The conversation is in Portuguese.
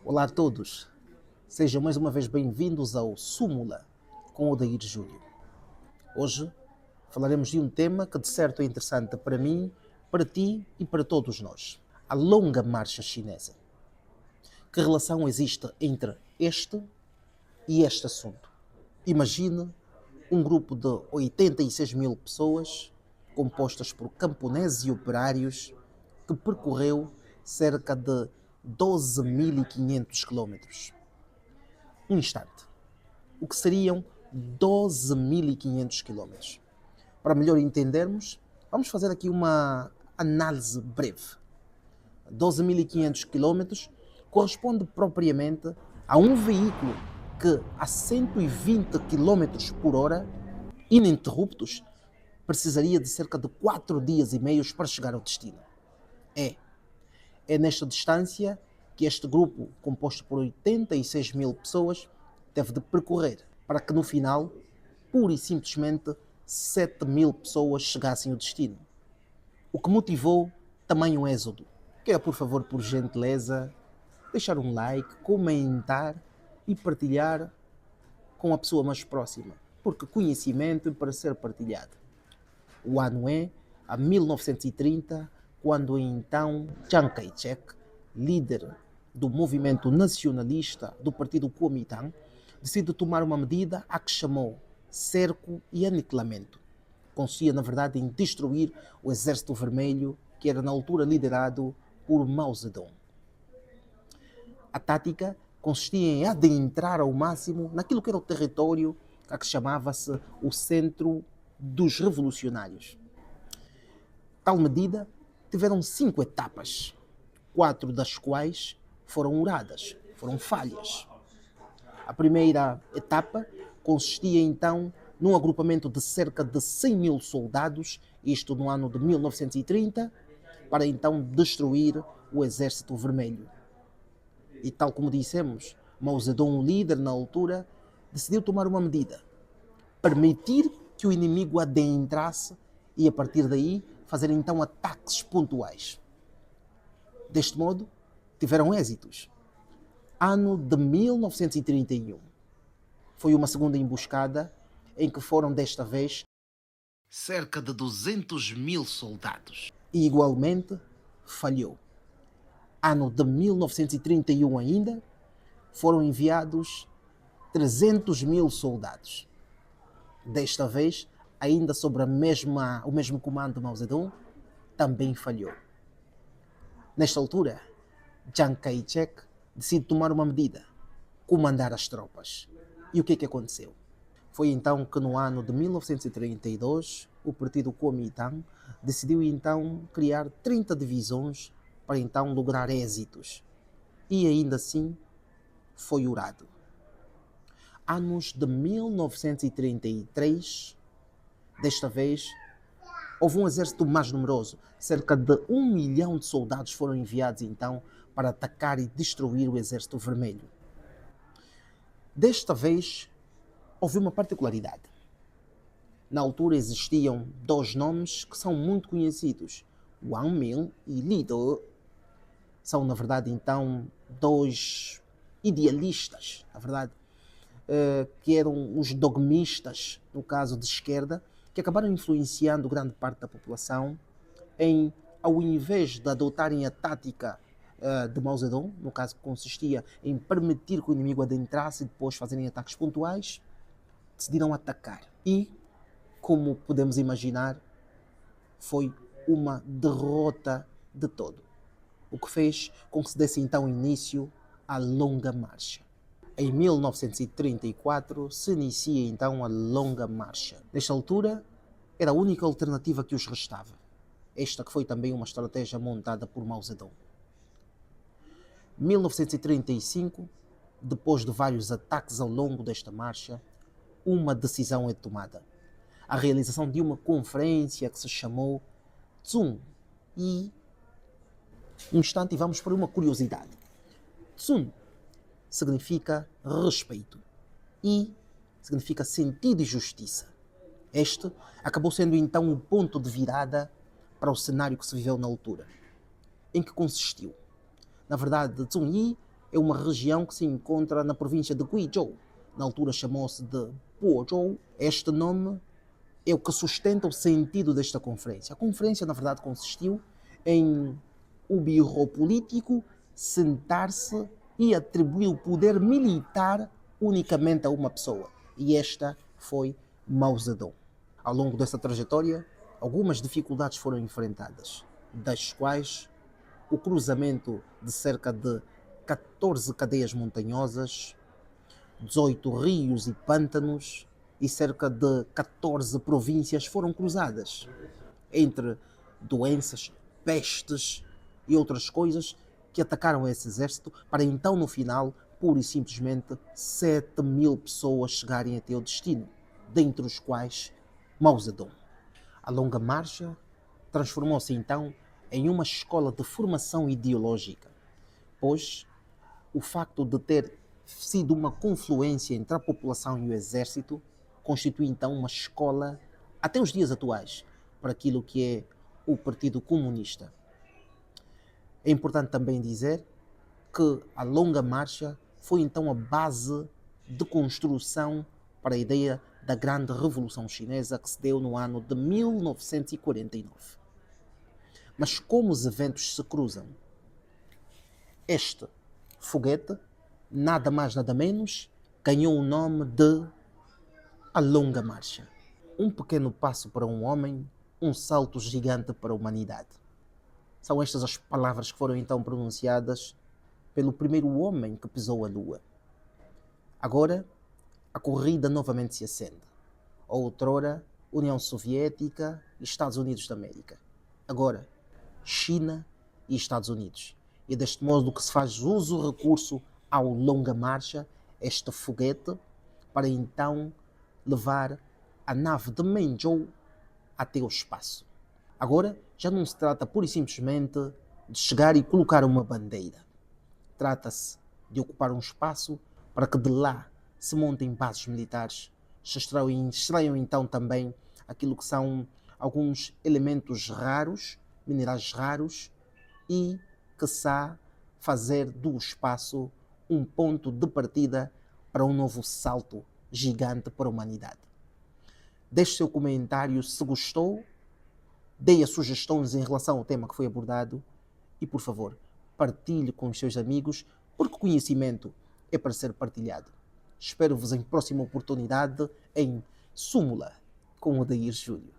Olá a todos, sejam mais uma vez bem-vindos ao Súmula com Odair Júlio. Hoje falaremos de um tema que de certo é interessante para mim, para ti e para todos nós: a longa marcha chinesa. Que relação existe entre este e este assunto? Imagine um grupo de 86 mil pessoas, compostas por camponeses e operários, que percorreu cerca de 12.500 quilómetros. Um instante. O que seriam 12.500 quilómetros? Para melhor entendermos, vamos fazer aqui uma análise breve. 12.500 quilómetros corresponde propriamente a um veículo que a 120 quilómetros por hora, ininterruptos, precisaria de cerca de 4 dias e meio para chegar ao destino. É nesta distância que este grupo, composto por 86 mil pessoas, teve de percorrer para que no final, pura e simplesmente, 7 mil pessoas chegassem ao destino. O que motivou tamanho êxodo? Queira, por favor, por gentileza, deixar um like, comentar e partilhar com a pessoa mais próxima, porque conhecimento é para ser partilhado. O ano é a 1930, quando então Chiang Kai-shek, líder do movimento nacionalista do partido Kuomintang, decide tomar uma medida a que chamou cerco e aniquilamento. Consistia, na verdade, em destruir o Exército Vermelho, que era na altura liderado por Mao Zedong. A tática consistia em adentrar ao máximo naquilo que era o território a que chamava-se o Centro dos Revolucionários. Tal medida tiveram 5 etapas, 4 das quais foram uradas, foram falhas. A primeira etapa consistia então num agrupamento de cerca de 100 mil soldados, isto no ano de 1930, para então destruir o Exército Vermelho. E tal como dissemos, Mao Zedong, líder na altura, decidiu tomar uma medida: permitir que o inimigo adentrasse e a partir daí fazer então ataques pontuais. Deste modo, tiveram êxitos. Ano de 1931. Foi uma segunda emboscada em que foram desta vez cerca de 200 mil soldados. E igualmente falhou. Ano de 1931 ainda, foram enviados 300 mil soldados. Desta vez, ainda sobre o mesmo comando de Mao Zedong, também falhou. Nesta altura, Chiang Kai-shek decide tomar uma medida: comandar as tropas. E o que aconteceu? Foi então que no ano de 1932, o partido Kuomintang decidiu então criar 30 divisões para então lograr êxitos. E ainda assim foi urado. Anos de 1933, desta vez, houve um exército mais numeroso. Cerca de 1 milhão de soldados foram enviados então para atacar e destruir o Exército Vermelho. Desta vez, houve uma particularidade. Na altura existiam 2 nomes que são muito conhecidos: Wang Ming e Li De. São, na verdade, então, 2 idealistas, na verdade, que eram os dogmistas, no caso de esquerda, que acabaram influenciando grande parte da população em, ao invés de adotarem a tática de Mao Zedong, no caso que consistia em permitir que o inimigo adentrasse e depois fazerem ataques pontuais, decidiram atacar. E, como podemos imaginar, foi uma derrota de todo. O que fez com que se desse então início à longa marcha. Em 1934 se inicia então a longa marcha. Nesta altura era a única alternativa que os restava. Esta que foi também uma estratégia montada por Mao Zedong. 1935, depois de vários ataques ao longo desta marcha, uma decisão é tomada: a realização de uma conferência que se chamou Zun. E um instante e vamos para uma curiosidade. Zun significa respeito e significa sentido e justiça. Este acabou sendo então o ponto de virada para o cenário que se viveu na altura. Em que consistiu? Na verdade, Zhongyi é uma região que se encontra na província de Guizhou. Na altura chamou-se de Guozhou. Este nome é o que sustenta o sentido desta conferência. A conferência, na verdade, consistiu em o birro político sentar-se e atribuir o poder militar unicamente a uma pessoa. E esta foi Mao Zedong. Ao longo dessa trajetória, algumas dificuldades foram enfrentadas, das quais o cruzamento de cerca de 14 cadeias montanhosas, 18 rios e pântanos e cerca de 14 províncias foram cruzadas, entre doenças, pestes e outras coisas que atacaram esse exército, para então no final, pura e simplesmente, 7.000 pessoas chegarem até o destino, dentre os quais Mao Zedong. A longa marcha transformou-se então em uma escola de formação ideológica, pois o facto de ter sido uma confluência entre a população e o exército constitui então uma escola, até os dias atuais, para aquilo que é o Partido Comunista. É importante também dizer que a longa marcha foi então a base de construção para a ideia da grande Revolução Chinesa que se deu no ano de 1949. Mas como os eventos se cruzam? Este foguete, nada mais nada menos, ganhou o nome de A Longa Marcha. Um pequeno passo para um homem, um salto gigante para a humanidade. São estas as palavras que foram então pronunciadas pelo primeiro homem que pisou a Lua. Agora, a corrida novamente se acende. Outrora, União Soviética e Estados Unidos da América. Agora, China e Estados Unidos. E é deste modo que se faz uso e recurso ao longa marcha, este foguete, para então levar a nave de Menzhou até o espaço. Agora, já não se trata pura e simplesmente de chegar e colocar uma bandeira. Trata-se de ocupar um espaço para que de lá se montem bases militares, se extraiam então também aquilo que são alguns elementos raros, minerais raros, e, quiçá, fazer do espaço um ponto de partida para um novo salto gigante para a humanidade. Deixe seu comentário se gostou, dê as sugestões em relação ao tema que foi abordado e, por favor, partilhe com os seus amigos, porque conhecimento é para ser partilhado. Espero-vos em próxima oportunidade em Súmula com Odair Júlio.